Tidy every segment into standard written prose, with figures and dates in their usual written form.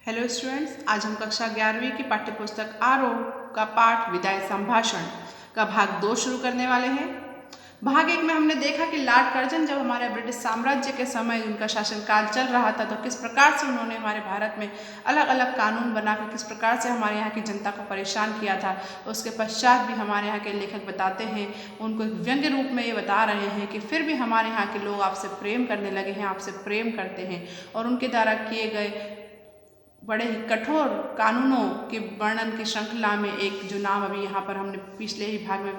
Hello students, आज हम कक्षा 11वीं की पाठ्य पुस्तक आरोह का पाठ विदाई संभाषण का भाग 2 शुरू करने वाले हैं। भाग 1 में हमने देखा कि लॉर्ड कर्जन जब हमारे ब्रिटिश साम्राज्य के समय उनका शासनकाल चल रहा था तो किस प्रकार से उन्होंने हमारे भारत में अलग अलग कानून बनाकर किस प्रकार से हमारे यहाँ की जनता को परेशान किया था। उसके पश्चात भी हमारे यहाँ के लेखक बताते हैं, उनको एक व्यंग्य रूप में ये बता रहे हैं कि फिर भी हमारे यहाँ के लोग आपसे प्रेम करने लगे हैं, आपसे प्रेम करते हैं। और उनके द्वारा किए गए बड़े ही कठोर कानूनों के वर्णन की श्रृंखला में एक जो नाम अभी यहाँ पर हमने पिछले ही भाग में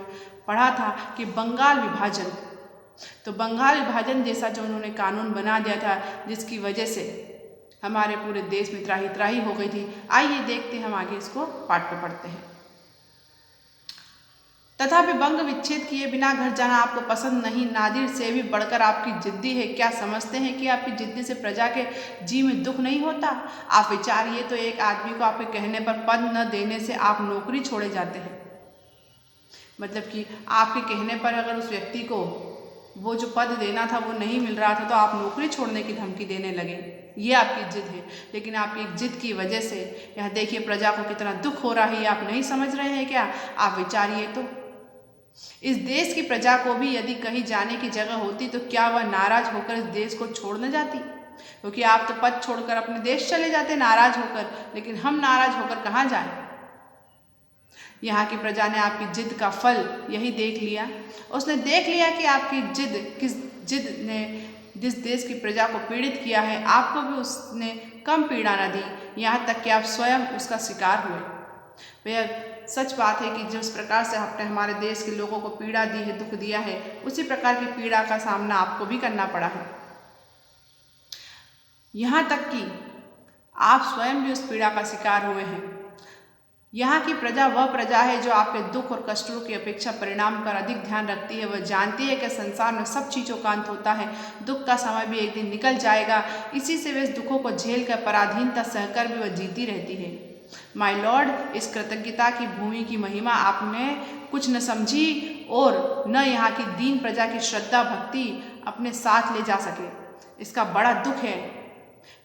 पढ़ा था कि बंगाल विभाजन। तो बंगाल विभाजन जैसा जो उन्होंने कानून बना दिया था, जिसकी वजह से हमारे पूरे देश में त्राही त्राही हो गई थी। आइए देखते हैं, हम आगे इसको पाठ में पढ़ते हैं। तथापि बंग विच्छेद किए बिना घर जाना आपको पसंद नहीं, नादिर से भी बढ़कर आपकी जिद्दी है। क्या समझते हैं कि आपकी जिद्दी से प्रजा के जी में दुख नहीं होता? आप विचारिए तो एक आदमी को आपके कहने पर पद न देने से आप नौकरी छोड़े जाते हैं। मतलब कि आपके कहने पर अगर उस व्यक्ति को वो जो पद देना था वो नहीं मिल रहा था तो आप नौकरी छोड़ने की धमकी देने लगे। ये आपकी जिद है, लेकिन आपकी एक जिद की वजह से यहाँ देखिए प्रजा को कितना दुख हो रहा है, ये आप नहीं समझ रहे हैं क्या? आप विचारिए तो इस देश की प्रजा को भी यदि कहीं जाने की जगह होती तो क्या वह नाराज होकर इस देश को छोड़ न जाती? क्योंकि आप तो पद छोड़कर अपने देश चले जाते नाराज होकर, लेकिन हम नाराज होकर कहाँ जाएं? यहाँ की प्रजा ने आपकी जिद का फल यही देख लिया। उसने देख लिया कि आपकी जिद ने जिस देश की प्रजा को पीड़ित किया है, आपको भी उसने कम पीड़ा न दी, यहाँ तक कि आप स्वयं उसका शिकार हुए। वह सच बात है कि जिस प्रकार से आपने हमारे देश के लोगों को पीड़ा दी है, दुख दिया है, उसी प्रकार की पीड़ा का सामना आपको भी करना पड़ा है। यहाँ तक कि आप स्वयं भी उस पीड़ा का शिकार हुए हैं। यहाँ की प्रजा वह प्रजा है जो आपके दुख और कष्टों की अपेक्षा परिणाम पर अधिक ध्यान रखती है। वह जानती है कि संसार में सब चीज़ों का अंत होता है, दुख का समय भी एक दिन निकल जाएगा। इसी से वे इस दुखों को झेल कर पराधीनता सहकर भी वह जीती रहती है। माय लॉर्ड, इस कृतज्ञता की भूमि की महिमा आपने कुछ न समझी और न यहाँ की दीन प्रजा की श्रद्धा भक्ति अपने साथ ले जा सके। इसका बड़ा दुख है।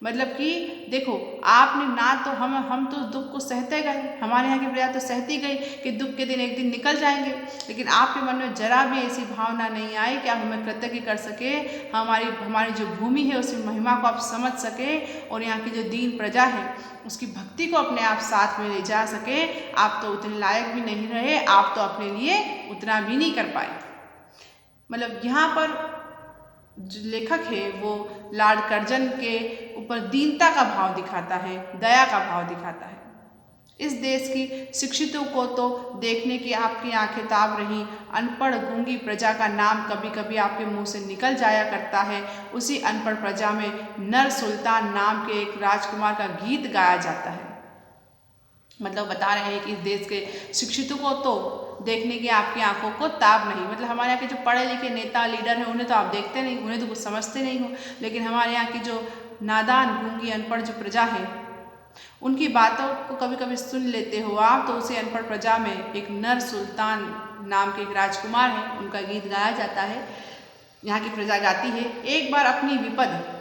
मतलब कि देखो, आपने ना तो हम तो दुख को सहते गए, हमारे यहाँ की प्रजा तो सहती गई कि दुख के दिन एक दिन निकल जाएंगे, लेकिन आपके मन में जरा भी ऐसी भावना नहीं आई कि आप हमें कृतज्ञ कर सके, हमारी जो भूमि है उसकी महिमा को आप समझ सके और यहाँ की जो दीन प्रजा है उसकी भक्ति को अपने आप साथ में ले जा सके। आप तो उतने लायक भी नहीं रहे, आप तो अपने लिए उतना भी नहीं कर पाए। मतलब यहाँ पर जो लेखक है वो लॉर्ड कर्जन के ऊपर दीनता का भाव दिखाता है, दया का भाव दिखाता है। इस देश की शिक्षितों को तो देखने की आपकी आंखें ताब रही, अनपढ़ गूंगी प्रजा का नाम कभी कभी आपके मुंह से निकल जाया करता है। उसी अनपढ़ प्रजा में नर सुल्तान नाम के एक राजकुमार का गीत गाया जाता है। मतलब बता रहे हैं कि इस देश के शिक्षितों को तो देखने की आपकी आंखों को ताब नहीं। मतलब हमारे यहाँ के जो पढ़े लिखे नेता लीडर हैं उन्हें तो आप देखते नहीं, उन्हें तो कुछ समझते नहीं हो, लेकिन हमारे यहाँ की जो नादान गूंगी अनपढ़ जो प्रजा है उनकी बातों को कभी कभी सुन लेते हो आप। तो उसी अनपढ़ प्रजा में एक नर सुल्तान नाम के एक राजकुमार है, उनका गीत गाया जाता है। यहाँ की प्रजा गाती है, एक बार अपनी विपद,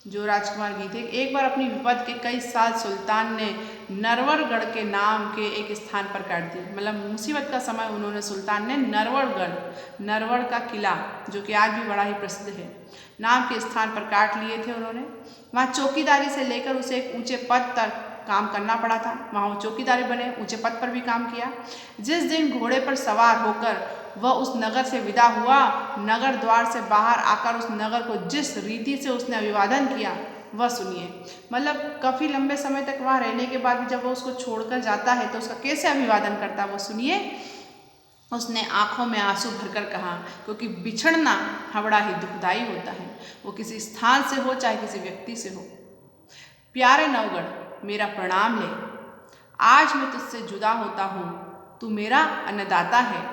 जो राजकुमार गीत है, एक बार अपनी विपद के कई साल सुल्तान ने नरवरगढ़ के नाम के एक स्थान पर काट दिया। मतलब मुसीबत का समय उन्होंने सुल्तान ने नरवरगढ़ का किला, जो कि आज भी बड़ा ही प्रसिद्ध है, नाम के स्थान पर काट लिए थे उन्होंने। वहाँ चौकीदारी से लेकर उसे एक ऊंचे पद तक काम करना पड़ा था। वहाँ वो चौकीदारी बने, ऊंचे पद पर भी काम किया। जिस दिन घोड़े पर सवार होकर वह उस नगर से विदा हुआ, नगर द्वार से बाहर आकर उस नगर को जिस रीति से उसने अभिवादन किया वह सुनिए। मतलब काफ़ी लंबे समय तक वहाँ रहने के बाद भी जब वो उसको छोड़कर जाता है तो उसका कैसे अभिवादन करता है वो सुनिए। उसने आंखों में आंसू भरकर कहा, क्योंकि बिछड़ना बड़ा ही दुखदाई होता है, वो किसी स्थान से हो चाहे किसी व्यक्ति से हो। प्यारे नवगढ़, मेरा प्रणाम ले, आज मैं तुझसे जुदा होता हूँ, तू मेरा अन्नदाता है।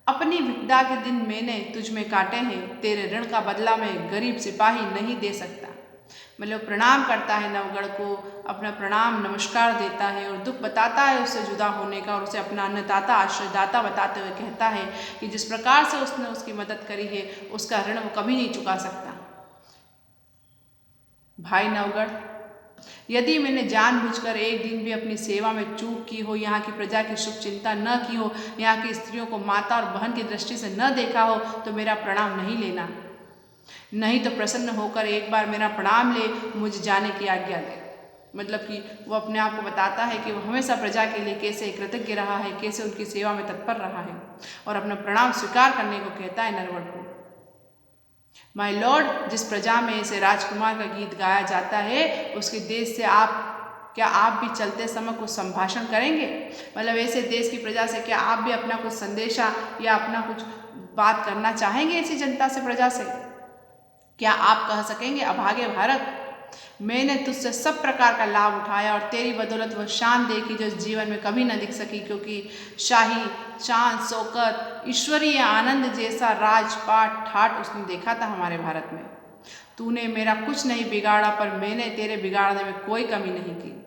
अपनी विपदा के दिन मैंने तुझ में काटे हैं, तेरे ऋण का बदला मैं गरीब सिपाही नहीं दे सकता। मतलब प्रणाम करता है नवगढ़ को, अपना प्रणाम नमस्कार देता है और दुख बताता है उससे जुदा होने का, और उसे अपना अन्नदाता आश्रयदाता बताते हुए कहता है कि जिस प्रकार से उसने उसकी मदद करी है उसका ऋण वो कभी नहीं चुका सकता। भाई नवगढ़, यदि मैंने जानबूझकर एक दिन भी अपनी सेवा में चूक की हो, यहाँ की प्रजा की शुभ चिंता न की हो, यहाँ की स्त्रियों को माता और बहन की दृष्टि से न देखा हो, तो मेरा प्रणाम नहीं लेना। नहीं तो प्रसन्न होकर एक बार मेरा प्रणाम ले, मुझे जाने की आज्ञा दे। मतलब कि वो अपने आप को बताता है कि वो हमेशा प्रजा के लिए कैसे कृतज्ञ रहा है, कैसे उनकी सेवा में तत्पर रहा है, और अपना प्रणाम स्वीकार करने को कहता है नरवण को। माय लॉर्ड, जिस प्रजा में ऐसे राजकुमार का गीत गाया जाता है, उसके देश से क्या आप भी चलते समय कुछ संभाषण करेंगे? मतलब ऐसे देश की प्रजा से क्या आप भी अपना कुछ संदेशा या अपना कुछ बात करना चाहेंगे ऐसी जनता से, प्रजा से? क्या आप कह सकेंगे, अभागे भारत, मैंने तुझसे सब प्रकार का लाभ उठाया और तेरी बदौलत वह शान देखी जो इस जीवन में कभी न दिख सकी, क्योंकि शाही शान शौकत ईश्वरीय आनंद जैसा राजपाट ठाट उसने देखा था हमारे भारत में। तूने मेरा कुछ नहीं बिगाड़ा, पर मैंने तेरे बिगाड़ने में कोई कमी नहीं की।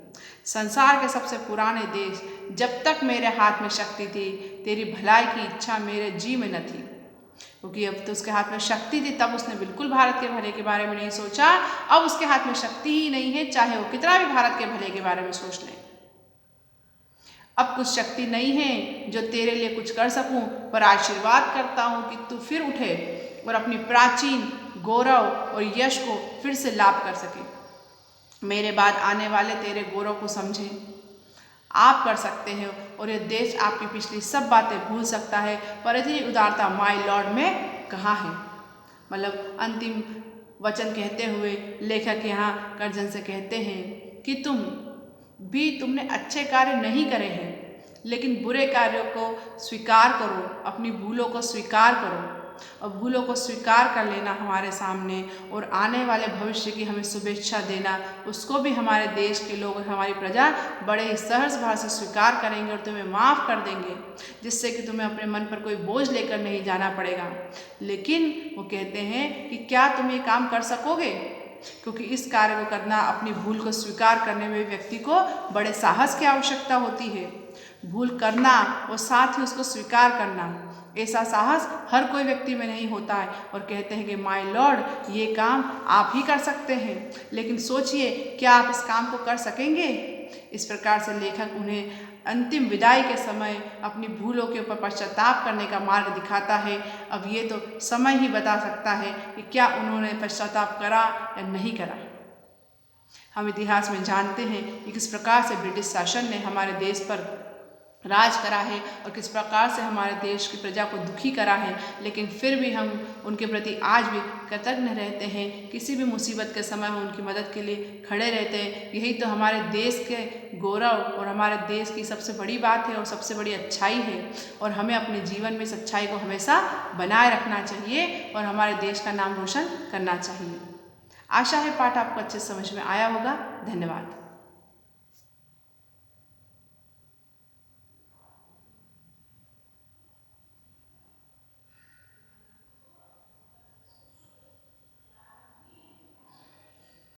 संसार के सबसे पुराने देश, जब तक मेरे हाथ में शक्ति थी, तेरी भलाई की इच्छा मेरे जी में न थी, क्योंकि अब तो उसके हाथ में शक्ति थी, तब उसने बिल्कुल भारत के भले के बारे में नहीं सोचा। अब उसके हाथ में शक्ति ही नहीं है, चाहे वो कितना भी भारत के भले के बारे में सोच ले। अब कुछ शक्ति नहीं है जो तेरे लिए कुछ कर सकूं, पर आशीर्वाद करता हूं कि तू फिर उठे और अपनी प्राचीन गौरव और यश को फिर से लाभ कर सके। मेरे बाद आने वाले तेरे गौरव को समझें। आप कर सकते हैं और यह देश आपकी पिछली सब बातें भूल सकता है, पर इतनी उदारता माय लॉर्ड में कहाँ है? मतलब अंतिम वचन कहते हुए लेखक यहाँ कर्जन से कहते हैं कि तुमने अच्छे कार्य नहीं करे हैं, लेकिन बुरे कार्यों को स्वीकार करो, अपनी भूलों को स्वीकार करो, और भूलों को स्वीकार कर लेना हमारे सामने, और आने वाले भविष्य की हमें शुभेच्छा देना, उसको भी हमारे देश के लोग और हमारी प्रजा बड़े ही सहज भाव से स्वीकार करेंगे और तुम्हें माफ़ कर देंगे, जिससे कि तुम्हें अपने मन पर कोई बोझ लेकर नहीं जाना पड़ेगा। लेकिन वो कहते हैं कि क्या तुम ये काम कर सकोगे? क्योंकि इस कार्य को करना, अपनी भूल को स्वीकार करने में व्यक्ति को बड़े साहस की आवश्यकता होती है। भूल करना और साथ ही उसको स्वीकार करना, ऐसा साहस हर कोई व्यक्ति में नहीं होता है। और कहते हैं कि माय लॉर्ड, ये काम आप ही कर सकते हैं, लेकिन सोचिए क्या आप इस काम को कर सकेंगे? इस प्रकार से लेखक उन्हें अंतिम विदाई के समय अपनी भूलों के ऊपर पश्चाताप करने का मार्ग दिखाता है। अब ये तो समय ही बता सकता है कि क्या उन्होंने पश्चाताप करा या नहीं करा। हम इतिहास में जानते हैं कि किस प्रकार से ब्रिटिश शासन ने हमारे देश पर राज करा है और किस प्रकार से हमारे देश की प्रजा को दुखी करा है, लेकिन फिर भी हम उनके प्रति आज भी कृतज्ञ रहते हैं। किसी भी मुसीबत के समय हम उनकी मदद के लिए खड़े रहते हैं। यही तो हमारे देश के गौरव और हमारे देश की सबसे बड़ी बात है और सबसे बड़ी अच्छाई है, और हमें अपने जीवन में इस अच्छाई को हमेशा बनाए रखना चाहिए और हमारे देश का नाम रोशन करना चाहिए। आशा है पाठ आपको अच्छे समझ में आया होगा। धन्यवाद।